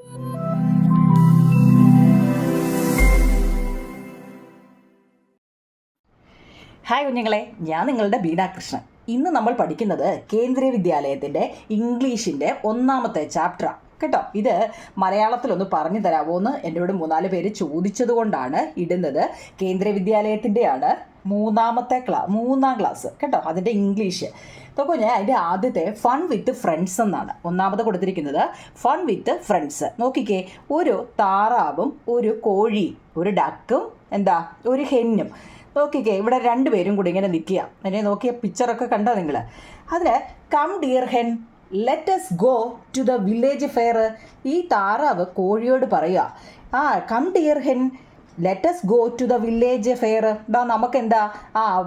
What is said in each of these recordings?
Hi കുഞ്ഞുങ്ങളെ, ഞാൻ നിങ്ങളുടെ ബീന കൃഷ്ണൻ. ഇന്ന് നമ്മൾ പഠിക്കുന്നത് കേന്ദ്രീയ വിദ്യാലയത്തിൻ്റെ ഇംഗ്ലീഷിൻ്റെ 1ാമത്തെ ചാപ്റ്ററാണ് കേട്ടോ. ഇത് മലയാളത്തിലൊന്ന് പറഞ്ഞു തരാമോ എന്ന് എന്നോട് 3-4 പേര് ചോദിച്ചത് കൊണ്ടാണ് ഇടുന്നത്. കേന്ദ്രീയ വിദ്യാലയത്തിൻ്റെയാണ് 3ാം ക്ലാസ് കേട്ടോ. അതിൻ്റെ ഇംഗ്ലീഷ് നോക്കൂ. ഞാൻ അതിൻ്റെ ആദ്യത്തെ ഫൺ വിത്ത് ഫ്രണ്ട്സ് എന്നാണ് 1ാമത് കൊടുത്തിരിക്കുന്നത്. Fun with friends. നോക്കിക്കേ, ഒരു താറാവും ഒരു കോഴിയും ഒരു ഡക്കും ഒരു ഹെന്നും. നോക്കിക്കേ, ഇവിടെ 2 പേരും കൂടി ഇങ്ങനെ നിൽക്കുക. എന്നെ നോക്കിയ പിക്ചറൊക്കെ കണ്ടോ നിങ്ങൾ? അതിൽ come dear hen let's go to the village fair. ഈ താറാവ് കോഴിയോട് പറയുക, come dear hen let's go to the village fair. നമുക്കെന്താ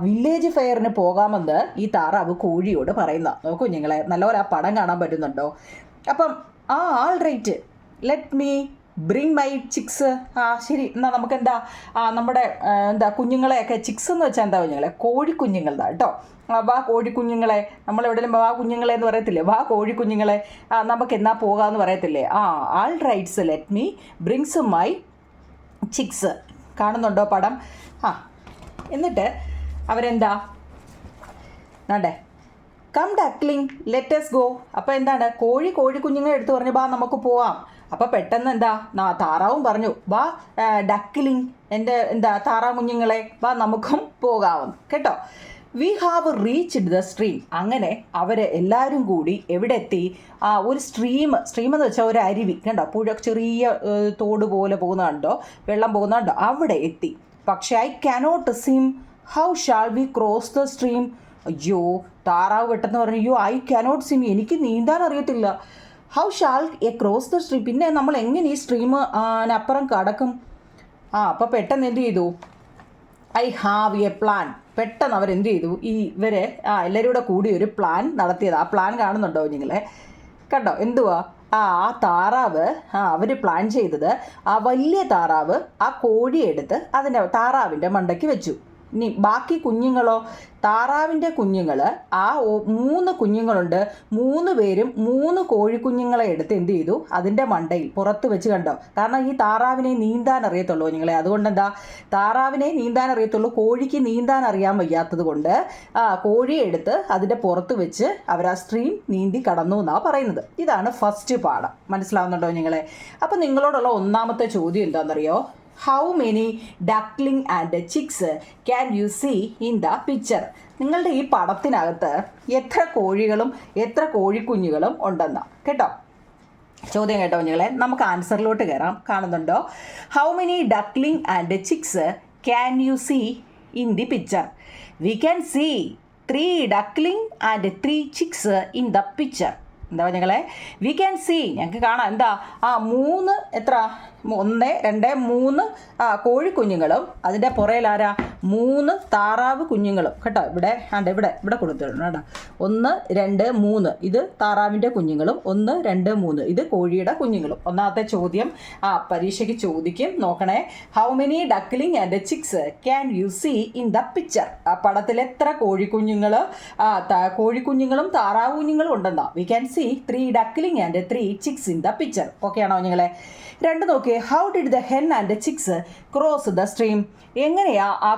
വില്ലേജ് ഫെയറിന് പോകാമെന്ന് ഈ താറാവ് കോഴിയോട് പറയുന്ന. നോക്കൂ നിങ്ങളെ, നല്ലപോലെ ആ പടം കാണാൻ പറ്റുന്നുണ്ടോ? അപ്പം all right, let me bring my chicks. ശരി, എന്നാൽ നമുക്കെന്താ നമ്മുടെ കുഞ്ഞുങ്ങളെയൊക്കെ, ചിക്സ് എന്ന് വെച്ചാൽ എന്താ കുഞ്ഞുങ്ങളെ? കോഴിക്കുഞ്ഞുങ്ങളാണ് കേട്ടോ. വാ കോഴിക്കുഞ്ഞുങ്ങളെ, നമ്മളെവിടെയും വാ കുഞ്ഞുങ്ങളെ എന്ന് പറയത്തില്ലേ? വാ കോഴിക്കുഞ്ഞുങ്ങളെ, നമുക്ക് എന്നാ പോകാമെന്ന് പറയത്തില്ലേ? All rights let me brings my chicks. കാണുന്നുണ്ടോ പടം? എന്നിട്ട് അവരെന്താ വേണ്ടേ, കം ഡക്ലിംഗ് ലെറ്റസ് ഗോ. അപ്പോൾ എന്താണ്, കോഴിക്കുഞ്ഞുങ്ങളെ എടുത്ത് പറഞ്ഞു ബാ നമുക്ക് പോവാം. അപ്പോൾ പെട്ടെന്ന് താറാവും പറഞ്ഞു ബാ ഡക്കിലിംഗ്, എൻ്റെ താറാവ് കുഞ്ഞുങ്ങളെ ബാ നമുക്കും പോകാമെന്ന് കേട്ടോ. We have reached the stream. അങ്ങനെ അവർ എല്ലാവരും കൂടി എവിടെ എത്തി? ഒരു സ്ട്രീം എന്ന് വെച്ചാൽ ഒരു അരുവി കണ്ടോ, പുഴ, ചെറിയ തോട് പോലെ പോകുന്നുണ്ടോ, വെള്ളം പോകുന്നുണ്ടോ, അവിടെ എത്തി. പക്ഷേ I cannot swim, how shall we cross the stream. അയ്യോ, താറാവ് പെട്ടെന്ന് പറഞ്ഞു, അയ്യോ ഐ കാനോട്ട് സ്വിം, എനിക്ക് നീന്താൻ അറിയത്തില്ല. How shall a cross the stream, പിന്നെ നമ്മൾ എങ്ങനെ ഈ സ്ട്രീമിനപ്പുറം കടക്കും? അപ്പോൾ പെട്ടെന്ന് എന്ത് ചെയ്തു? I have A plan. പെട്ടെന്ന് അവരെന്ത് ചെയ്തു? ഇവർ എല്ലാവരും കൂടി ഒരു പ്ലാൻ നടത്തിയത്. ആ പ്ലാൻ കാണുന്നുണ്ടോ നിങ്ങളെ? കണ്ടോ എന്തുവാ? താറാവ് അവർ പ്ലാൻ ചെയ്തത്, വലിയ താറാവ് ആ കോഴിയെ എടുത്ത് താറാവിൻ്റെ മണ്ടയ്ക്ക് വെച്ചു. ഇനി ബാക്കി കുഞ്ഞുങ്ങളോ? താറാവിൻ്റെ കുഞ്ഞുങ്ങൾ 3 കുഞ്ഞുങ്ങളുണ്ട്. 3 പേരും 3 കോഴിക്കുഞ്ഞുങ്ങളെ എടുത്ത് എന്ത് ചെയ്തു? അതിൻ്റെ മണ്ടയിൽ പുറത്ത് വെച്ച് കണ്ടോ. കാരണം ഈ താറാവിനെ നീന്താൻ അറിയത്തുള്ളൂ നിങ്ങളെ. അതുകൊണ്ട് താറാവിനെ നീന്താൻ അറിയത്തുള്ളൂ, കോഴിക്ക് നീന്താൻ അറിയാൻ വയ്യാത്തത് കൊണ്ട് കോഴിയെ എടുത്ത് അതിൻ്റെ പുറത്ത് വെച്ച് അവർ ആ സ്ട്രീം നീന്തി കടന്നു എന്നാണ് പറയുന്നത്. ഇതാണ് ഫസ്റ്റ് പാഠം. മനസ്സിലാവുന്നുണ്ടോ നിങ്ങളെ? അപ്പം നിങ്ങളോടുള്ള 1ാമത്തെ ചോദ്യം എന്താണെന്നറിയോ? How many duckling and chicks can you see in the picture? നിങ്ങളുടെ ഈ പടത്തിനകത്ത് എത്ര കോഴികളും എത്ര കോഴിക്കുഞ്ഞുങ്ങളും ഉണ്ടെന്നാണ് കേട്ടോ ചോദ്യം. കേട്ടോ കുഞ്ഞുങ്ങളെ, നമുക്ക് ആൻസറിലോട്ട് കയറാം. കാണുന്നുണ്ടോ? How many duckling and chicks can you see in the picture? We can see 3 duckling and 3 chicks in the picture. എന്താ ഞങ്ങളെ? വി ക്യാൻ സീ, ഞങ്ങൾക്ക് കാണാം. 3 എത്ര? 1, 2, 3 കോഴിക്കുഞ്ഞുങ്ങളും അതിൻ്റെ പുറയിൽ 3 താറാവ് കുഞ്ഞുങ്ങളും കേട്ടോ. ഇവിടെ കൊടുത്തിട്ടുണ്ട് കേട്ടോ. 1, 2, 3 ഇത് താറാവിൻ്റെ കുഞ്ഞുങ്ങളും, 1, 2, 3 ഇത് കോഴിയുടെ കുഞ്ഞുങ്ങളും. 1ാമത്തെ ചോദ്യം പരീക്ഷയ്ക്ക് ചോദിക്കും, നോക്കണേ. How many duckling and chicks can you see in the picture? ആ പടത്തിൽ എത്ര കോഴിക്കുഞ്ഞുങ്ങളും താറാവ് കുഞ്ഞുങ്ങളും ഉണ്ടെന്നാ? We can see 3 duckling and 3 chicks in the picture. Okay ആണോ നിങ്ങളെ? 2 നോക്കിയേ. How did the hen and chicks cross the stream? എങ്ങനെയാ ആ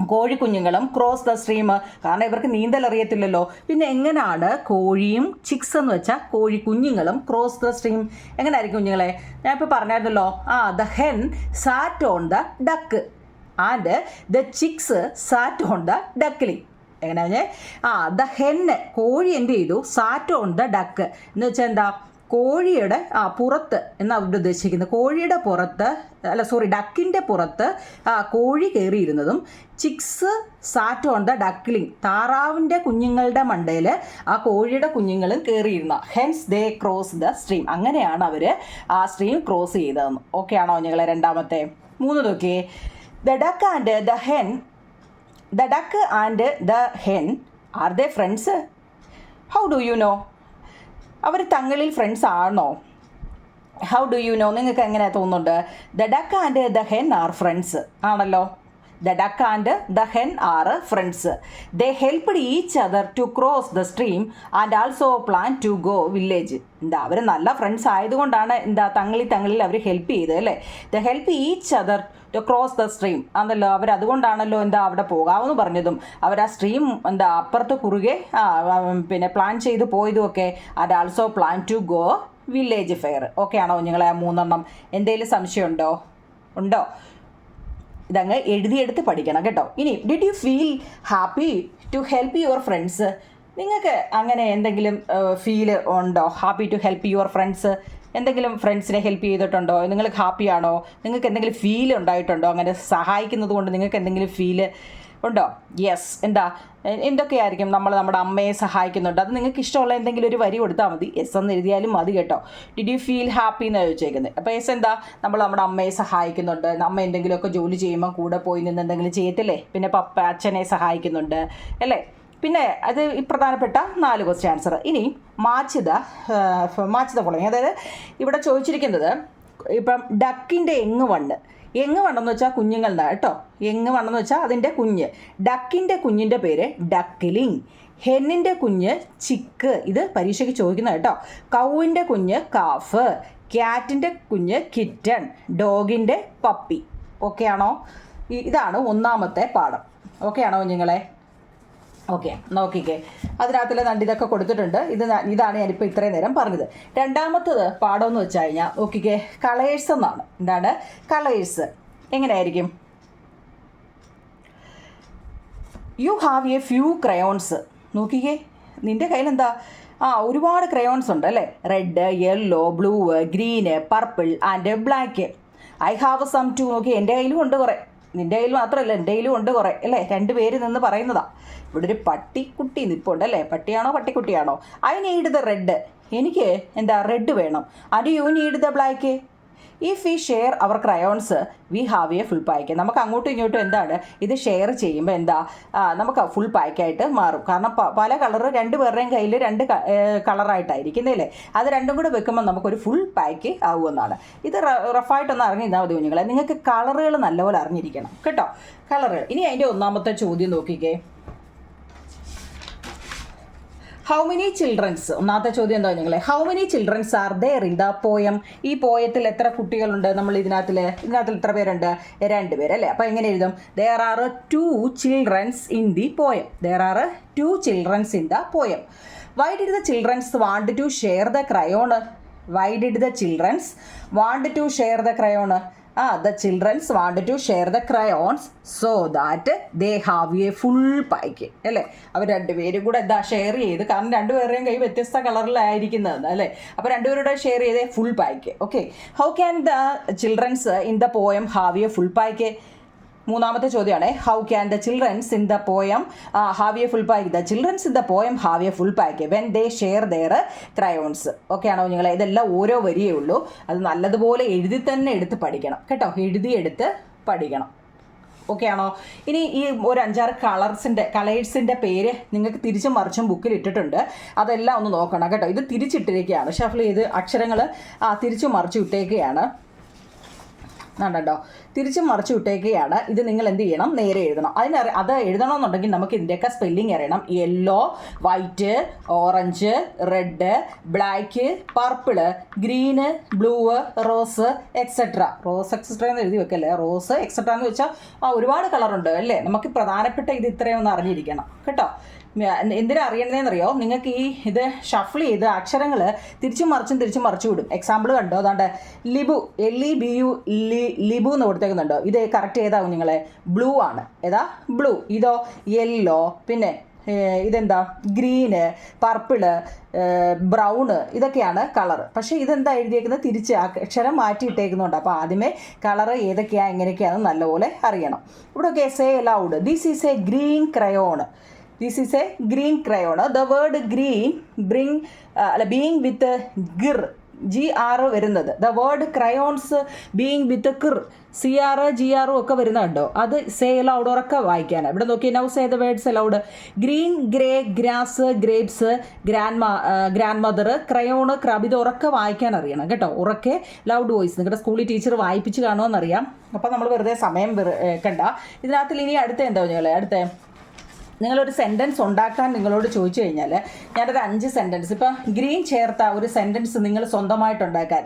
കോഴിക്കുഞ്ഞുങ്ങളും ക്രോസ് ദ സ്ട്രീം? കാരണം ഇവർക്ക് നീന്തൽ അറിയത്തില്ലല്ലോ. പിന്നെ എങ്ങനെയാണ് കോഴിയും ചിക്സ് എന്ന് വെച്ചാൽ കോഴിക്കുഞ്ഞുങ്ങളും ക്രോസ് ദ സ്ട്രീം? എങ്ങനെയായിരിക്കും കുഞ്ഞുങ്ങളെ? ഞാൻ ഇപ്പോൾ പറഞ്ഞായിരുന്നല്ലോ, the hen sat on the duck and the chicks sat on the duckling. എങ്ങനെയാ? ദ ഹെന്ന് കോഴി എന്ത് ചെയ്തു? സാറ്റ് ഓൺ ദ ഡക്ക് എന്ന് വെച്ചാൽ എന്താ? കോഴിയുടെ പുറത്ത് എന്നാണ് ഇവിടെ ഉദ്ദേശിക്കുന്നത്. കോഴിയുടെ പുറത്ത് ഡക്കിൻ്റെ പുറത്ത് കോഴി കയറിയിരുന്നതും chicks sat on the duckling താറാവിൻ്റെ കുഞ്ഞുങ്ങളുടെ മണ്ടയിൽ ആ കോഴിയുടെ കുഞ്ഞുങ്ങളും കയറിയിരുന്ന. Hence they cross the stream. അങ്ങനെയാണ് അവർ ആ സ്ട്രീം ക്രോസ് ചെയ്തതെന്ന്. ഓക്കെ ആണോ നിങ്ങളെ? 2ാമത്തെ 3 നോക്കിയേ. The duck and the hen are they friends? How do you know? അവർ തങ്ങളിൽ ഫ്രണ്ട്സ് ആണോ? How do you know? നിങ്ങൾക്ക് എങ്ങനെയാണ് തോന്നുന്നുണ്ട്? The duck and the hen are friends ആണല്ലോ. The duck and the hen are friends. They helped each other to cross the stream and also plan to go village. എന്താ അവർ നല്ല friends ആയതുകൊണ്ടാണ് തങ്ങളിൽ അവർ help ചെയ്തത് അല്ലേ. The help each other to cross the stream ആണല്ലോ. അതുകൊണ്ടാണല്ലോ അവിടെ പോകാമെന്ന് പറഞ്ഞതും അവർ ആ സ്ട്രീം അപ്പുറത്ത് കുറുകെ പിന്നെ പ്ലാൻ ചെയ്ത് പോയതുമൊക്കെ. And also plan to go village fair. Okay ആണോ നിങ്ങളെ ആ 3 എന്തെങ്കിലും സംശയമുണ്ടോ? ഉണ്ടോ? ഇതങ്ങ് എഴുതിയെടുത്ത് പഠിക്കണം കേട്ടോ. ഇനി did you feel happy to help your friends? നിങ്ങൾക്ക് അങ്ങനെ എന്തെങ്കിലും ഫീൽ ഉണ്ടോ? Happy to help your friends. എന്തെങ്കിലും ഫ്രണ്ട്സിനെ ഹെൽപ്പ് ചെയ്തിട്ടുണ്ടോ? നിങ്ങൾക്ക് ഹാപ്പിയാണോ? നിങ്ങൾക്ക് എന്തെങ്കിലും ഫീൽ ഉണ്ടായിട്ടുണ്ടോ? അങ്ങനെ സഹായിക്കുന്നത് കൊണ്ട് നിങ്ങൾക്ക് എന്തെങ്കിലും ഫീൽ ഉണ്ടോ? യെസ്. എന്തൊക്കെയായിരിക്കും? നമ്മുടെ അമ്മയെ സഹായിക്കുന്നുണ്ട്. അത് നിങ്ങൾക്ക് ഇഷ്ടമുള്ള എന്തെങ്കിലും ഒരു വരി കൊടുത്താൽ മതി. യെസ് എന്ന് എഴുതിയാലും മതി കേട്ടോ. ഡിഡ് യു ഫീൽ ഹാപ്പി എന്നാണ് ചോദിച്ചേക്കുന്നത്. അപ്പോൾ യെസ് നമ്മൾ നമ്മുടെ അമ്മയെ സഹായിക്കുന്നുണ്ട്. അമ്മ എന്തെങ്കിലുമൊക്കെ ജോലി ചെയ്യുമ്പോൾ കൂടെ പോയി നിന്ന് എന്തെങ്കിലും ചെയ്യത്തില്ലേ. പിന്നെ അച്ഛനെ സഹായിക്കുന്നുണ്ട് അല്ലേ. പിന്നെ അത് ഈ പ്രധാനപ്പെട്ട 4 ക്വസ്റ്റ്യൻ ആൻസർ. ഇനി മാച്ച് ദ ഫോളോയിങ്. അതായത് ഇവിടെ ചോദിച്ചിരിക്കുന്നത് ഇപ്പം ഡക്കിൻ്റെ എങ്ങ് വണ്ണെന്ന് വെച്ചാൽ കുഞ്ഞുങ്ങൾ കേട്ടോ. എങ്ങ് വണ്ണെന്ന് വെച്ചാൽ അതിൻ്റെ കുഞ്ഞ്. ഡക്കിൻ്റെ കുഞ്ഞിൻ്റെ പേര് ഡക്കിലിങ്. ഹെന്നിൻ്റെ കുഞ്ഞ് ചിക്ക്. ഇത് പരീക്ഷയ്ക്ക് ചോദിക്കുന്നത് കേട്ടോ. കൗവിൻ്റെ കുഞ്ഞ് കാഫ്. ക്യാറ്റിൻ്റെ കുഞ്ഞ് കിറ്റൺ. ഡോഗിൻ്റെ പപ്പി. ഓക്കെ ആണോ? ഇതാണ് 1ാമത്തെ പാഠം. ഓക്കെ ആണോ നിങ്ങളെ? ഓക്കെ, നോക്കിക്കേ. അതിനകത്തിൽ ഇതൊക്കെ കൊടുത്തിട്ടുണ്ട്. ഇതാണ് ഞാനിപ്പോൾ ഇത്രയും നേരം പറഞ്ഞത്. 2ാമത്തത് പാഠം എന്ന് വെച്ച് കഴിഞ്ഞാൽ നോക്കിക്കേ, കളേഴ്സ് എന്നാണ്. എന്താണ് കളേഴ്സ്? എങ്ങനെയായിരിക്കും? You have a few crayons. നോക്കിക്കേ, നിൻ്റെ കയ്യിൽ ഒരുപാട് ക്രയോൺസ് ഉണ്ട് അല്ലേ. Red, yellow, blue, green, purple and black. I have some too. നോക്കി, എൻ്റെ കയ്യിലും ഉണ്ട് കുറേ. നിൻ്റെ കയ്യിൽ മാത്രമല്ല, എൻ്റെ കയ്യിലും ഉണ്ട് കുറേ അല്ലേ. 2 പേര് നിന്ന് പറയുന്നതാ. ഇവിടെ ഒരു പട്ടിക്കുട്ടി നിൽപ്പുണ്ട് അല്ലേ. പട്ടിയാണോ പട്ടിക്കുട്ടിയാണോ? I need the red. എനിക്ക് റെഡ് വേണം. And you need the black. If we share our crayons we have a full pack. നമുക്ക് അങ്ങോട്ടും ഇങ്ങോട്ടും ഇത് ഷെയർ ചെയ്യുമ്പോൾ നമുക്ക് ഫുൾ പാക്കായിട്ട് മാറും. കാരണം പല കളറ് 2 പേരുടെയും കയ്യിൽ 2 കളറായിട്ടായിരിക്കുന്നല്ലേ. അത് 2ഉം കൂടെ വെക്കുമ്പോൾ നമുക്കൊരു ഫുൾ പാക്ക് ആവുമെന്നാണ്. ഇത് റഫായിട്ടൊന്ന് അറിഞ്ഞിരുന്നാൽ മതി കുഞ്ഞുങ്ങളെ. നിങ്ങൾക്ക് കളറുകൾ നല്ലപോലെ അറിഞ്ഞിരിക്കണം കേട്ടോ. കളറുകൾ. ഇനി അതിൻ്റെ 1ാമത്തെ ചോദ്യം നോക്കിക്കേ. How many children's. 1ാമത്തെ ചോദ്യം എന്താ നിങ്ങളെ? How many childrens are there in the poem. ഈ പോയത്തിൽ എത്ര കുട്ടികളുണ്ട്? നമ്മൾ ഇതിനകത്തിൽ എത്ര പേരുണ്ട്? 2 പേര് അല്ലേ. അപ്പോൾ എങ്ങനെ എഴുതും? There are 2 childrens in the poem. There are 2 childrens in the poem. Why did the childrens want to share the crayon? Why did the childrens want to share the crayon? The children wanted to share the crayons so that they have a full pack അല്ലേ. അവർ 2 പേരും കൂടെ share ചെയ്ത്, കാരണം 2 പേരുടെയും കൈ വ്യത്യസ്ത കളറിലായിരിക്കുന്നത് അല്ലേ. അപ്പോൾ 2 പേരുടെ ഷെയർ ചെയ്ത് full pack. Okay, how can the childrens in the poem have a full pack? 3ാമത്തെ ചോദ്യമാണ്. How can the childrens in the poem have a full pack? The childrens in the poem have a full pack when they share their crayons. Okay ആണോ നിങ്ങളെ? ഇതെല്ലാം ഓരോ വരിയേ ഉള്ളൂ. അത് നല്ലതുപോലെ എഴുതി തന്നെ എടുത്ത് പഠിക്കണം കേട്ടോ. എഴുതിയെടുത്ത് പഠിക്കണം. ഓക്കെ ആണോ? ഇനി ഈ ഒരു 5-6 കളേഴ്സിൻ്റെ പേര് നിങ്ങൾക്ക് തിരിച്ചും മറിച്ചും ബുക്കിൽ ഇട്ടിട്ടുണ്ട്. അതെല്ലാം ഒന്ന് നോക്കണം കേട്ടോ. ഇത് തിരിച്ചിട്ടിരിക്കുകയാണ്. ഷഫിൾ ചെയ്ത് അക്ഷരങ്ങൾ തിരിച്ചും മറിച്ചും ഇട്ടേക്കുകയാണ്. കണ്ടോ, തിരിച്ചും മറിച്ച് വിട്ടേക്കുകയാണ്. ഇത് നിങ്ങൾ എന്ത് ചെയ്യണം? നേരെ എഴുതണം. അത് എഴുതണമെന്നുണ്ടെങ്കിൽ നമുക്ക് ഇതിൻ്റെയൊക്കെ സ്പെല്ലിംഗ് അറിയണം. Yellow, white, orange, red, black, purple, green, blue, rose etcetera. Rose etcetera എന്ന് എഴുതി വെക്കല്ലേ. റോസ് എക്സെട്ര എന്ന് വെച്ചാൽ ഒരുപാട് കളറുണ്ട് അല്ലേ. നമുക്ക് പ്രധാനപ്പെട്ട ഇത് ഇത്രയും ഒന്ന് അറിഞ്ഞിരിക്കണം കേട്ടോ. എന്തിനാ അറിയണതെന്നറിയോ? നിങ്ങൾക്ക് ഇത് ഷഫിൾ ചെയ്ത് അക്ഷരങ്ങൾ തിരിച്ചും മറിച്ചു വിടും. എക്സാമ്പിൾ കണ്ടോ? അതാണ്ട് ലിബു, LEBU, ലിബു എന്ന് കൊടുത്തേക്കുന്നുണ്ടോ? ഇത് കറക്റ്റ് ചെയ്താവും നിങ്ങളെ. ബ്ലൂ ആണ്. ഏതാ? ബ്ലൂ. ഇതോ? യെല്ലോ. പിന്നെ ഇതെന്താ? Green, purple, brown. ഇതൊക്കെയാണ് കളർ. പക്ഷേ ഇതെന്താ എഴുതിയേക്കുന്നത്? തിരിച്ച് അക്ഷരം മാറ്റിയിട്ടേക്കുന്നുണ്ട്. അപ്പോൾ ആദ്യമേ കളറ് ഏതൊക്കെയാണ് എങ്ങനെയൊക്കെയാണെന്ന് നല്ലപോലെ അറിയണം. ഇവിടെയൊക്കെ say loud. This is A green crayon. This is a green crayon. The word green being with gir. GR വരുന്നത്. The word crayons being with CR GR ഒക്കെ വരുന്നുണ്ടോ, അത് സേ അലൗഡ് ഉറക്കെ വായിക്കാനാണ്. ഇവിടെ നോക്കി now say the words allowed. Green, grey, grass, grapes, grand mother, crayon, Krebs, ഇത് ഉറക്കെ വായിക്കാൻ അറിയണം കേട്ടോ. ഉറക്കെ ലൗഡ് വോയിസ്. നിങ്ങളുടെ സ്കൂളിൽ ടീച്ചർ വായിപ്പിച്ച് കാണുമെന്നറിയാം. അപ്പോൾ നമ്മൾ വെറുതെ സമയം കണ്ട. ഇതിനകത്തിൽ ഇനി അടുത്ത എന്താ പറഞ്ഞാൽ, അടുത്ത നിങ്ങളൊരു സെൻറ്റൻസ് ഉണ്ടാക്കാൻ നിങ്ങളോട് ചോദിച്ചു കഴിഞ്ഞാൽ ഞാനൊരു 5 സെൻറ്റൻസ് ഇപ്പം ഗ്രീൻ ചേർത്ത ഒരു സെൻറ്റൻസ് നിങ്ങൾ സ്വന്തമായിട്ടുണ്ടാക്കാൻ.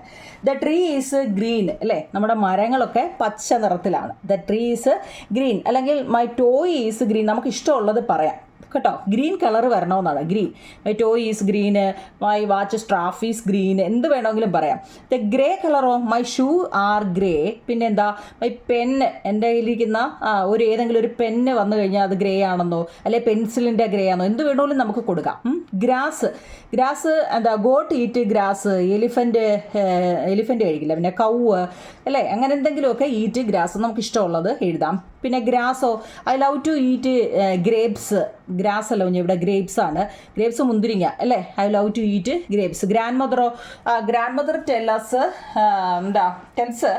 ദ ട്രീ ഈസ് ഗ്രീൻ അല്ലേ, നമ്മുടെ മരങ്ങളൊക്കെ പച്ച നിറത്തിലാണ്. ദ ട്രീ ഈസ് ഗ്രീൻ, അല്ലെങ്കിൽ മൈ ടോയ് ഈസ് ഗ്രീൻ. നമുക്ക് ഇഷ്ടമുള്ളത് പറയാം കേട്ടോ. ഗ്രീൻ കളർ വരണമെന്നാണ്. Green, my toy is green, my watch strap is green, എന്ത് വേണമെങ്കിലും പറയാം. ദ ഗ്രേ കളറോ, മൈ ഷൂ ആർ ഗ്രേ. പിന്നെ എന്താ, മൈ പെന്ന്, എൻ്റെ കയ്യിലിരിക്കുന്ന ഏതെങ്കിലും ഒരു പെന്ന് വന്നു കഴിഞ്ഞാൽ അത് ഗ്രേ ആണെന്നോ, അല്ലെ പെൻസിലിൻ്റെ ഗ്രേ ആണോ, എന്ത് വേണമെങ്കിലും നമുക്ക് കൊടുക്കാം. ഗ്രാസ് എന്താ, ഗോട്ട് ഈറ്റ് ഗ്രാസ്. എലിഫൻറ്റ് കഴിക്കില്ല. പിന്നെ കൗവ് അല്ലേ, അങ്ങനെ എന്തെങ്കിലുമൊക്കെ ഈറ്റ് ഗ്രാസ്, നമുക്ക് ഇഷ്ടമുള്ളത് എഴുതാം. പിന്നെ ഗ്രാസോ, I love to eat grapes. Grass അല്ല ഇവിടെ ഗ്രേപ്സ് ആണ്. ഗ്രേപ്സ് മുന്തിരിങ്ങ അല്ലേ, I love to eat grapes. Grandmother tells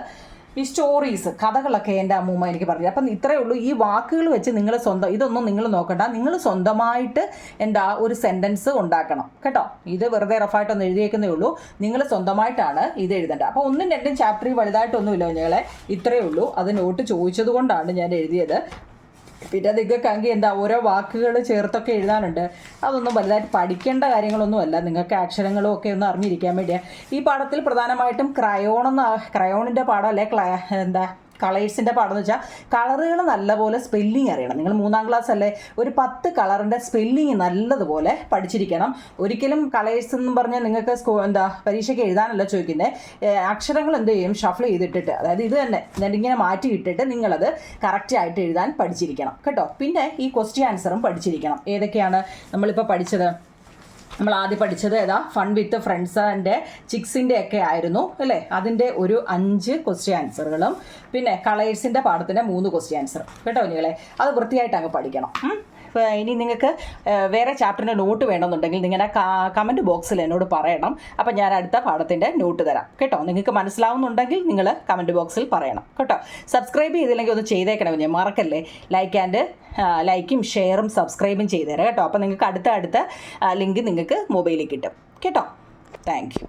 ഈ സ്റ്റോറീസ്, കഥകളൊക്കെ എൻ്റെ അമ്മൂമ്മ എനിക്ക് പറഞ്ഞു. അപ്പം ഇത്രയേ ഉള്ളൂ. ഈ വാക്കുകൾ വെച്ച് നിങ്ങൾ ഇതൊന്നും നിങ്ങൾ നോക്കണ്ട, നിങ്ങൾ സ്വന്തമായിട്ട് ഒരു സെൻറ്റൻസ് ഉണ്ടാക്കണം കേട്ടോ. ഇത് വെറുതെ റഫായിട്ടൊന്ന് എഴുതിയേക്കുന്നേ ഉള്ളൂ. നിങ്ങൾ സ്വന്തമായിട്ടാണ് ഇത് എഴുതേണ്ടത്. അപ്പോൾ 1ഉം 2ഉം ചാപ്റ്ററിൽ വലുതായിട്ടൊന്നുമില്ല ഞങ്ങളെ, ഇത്രയേ ഉള്ളൂ. അത് നോട്ട് ചോദിച്ചത് കൊണ്ടാണ് ഞാൻ എഴുതിയത്. പിന്നെ നിങ്ങൾക്കാണെങ്കിൽ ഓരോ വാക്കുകൾ ചേർത്തൊക്കെ എഴുതാനുണ്ട്. അതൊന്നും വലുതായിട്ട് പഠിക്കേണ്ട കാര്യങ്ങളൊന്നുമല്ല, നിങ്ങൾക്ക് അക്ഷരങ്ങളും ഒക്കെ ഒന്ന് അറിഞ്ഞിരിക്കാൻ വേണ്ടിയാണ്. ഈ പാഠത്തിൽ പ്രധാനമായിട്ടും ക്രയോണിൻ്റെ പാഠം അല്ലെ കളേഴ്സിൻ്റെ പാഠം എന്ന് വെച്ചാൽ കളറുകൾ നല്ലപോലെ സ്പെല്ലിങ് അറിയണം. നിങ്ങൾ 3ാം ക്ലാസ് അല്ലേ, ഒരു 10 കളറിൻ്റെ സ്പെല്ലിങ് നല്ലതുപോലെ പഠിച്ചിരിക്കണം. ഒരിക്കലും കളേഴ്സ് എന്ന് പറഞ്ഞാൽ നിങ്ങൾക്ക് പരീക്ഷയ്ക്ക് എഴുതാനല്ല ചോദിക്കുന്നത്. അക്ഷരങ്ങൾ എന്ത് ചെയ്യും, ഷഫിൾ ചെയ്തിട്ടിട്ട്, അതായത് ഇത് തന്നെ ഇങ്ങനെ മാറ്റിയിട്ടിട്ട് നിങ്ങളത് കറക്റ്റായിട്ട് എഴുതാൻ പഠിച്ചിരിക്കണം കേട്ടോ. പിന്നെ ഈ ക്വസ്റ്റ്യൻ ആൻസറും പഠിച്ചിരിക്കണം. ഏതൊക്കെയാണ് നമ്മളിപ്പോൾ പഠിച്ചത്? നമ്മൾ ആദ്യം പഠിച്ചത് ഫൺ വിത്ത് ഫ്രണ്ട്സിൻ്റെ ചിക്സിൻ്റെ ഒക്കെ ആയിരുന്നു അല്ലേ. അതിൻ്റെ ഒരു 5 ക്വസ്റ്റ്യൻ ആൻസറുകളും പിന്നെ കളേഴ്സിൻ്റെ പാഠത്തിൻ്റെ 3 ക്വസ്റ്റ്യൻ ആൻസറും കേട്ടോ കുഞ്ഞുങ്ങളെ. അത് വൃത്തിയായിട്ട് അങ്ങ് പഠിക്കണം. ഇനി നിങ്ങൾക്ക് വേറെ ചാപ്റ്ററിൻ്റെ നോട്ട് വേണമെന്നുണ്ടെങ്കിൽ നിങ്ങളുടെ കമൻറ്റ് ബോക്സിൽ എന്നോട് പറയണം. അപ്പം ഞാൻ അടുത്ത പാഠത്തിൻ്റെ നോട്ട് തരാം കേട്ടോ. നിങ്ങൾക്ക് മനസ്സിലാവുന്നുണ്ടെങ്കിൽ നിങ്ങൾ കമൻറ്റ് ബോക്സിൽ പറയണം കേട്ടോ. സബ്സ്ക്രൈബ് ചെയ്തില്ലെങ്കിൽ ഒന്ന് ചെയ്തേക്കണം, ഞാൻ മറക്കല്ലേ. ലൈക്കും ഷെയറും സബ്സ്ക്രൈബും ചെയ്തേരാം കേട്ടോ. അപ്പോൾ നിങ്ങൾക്ക് അടുത്ത ലിങ്ക് നിങ്ങൾക്ക് മൊബൈലിൽ കിട്ടും കേട്ടോ. Thank you.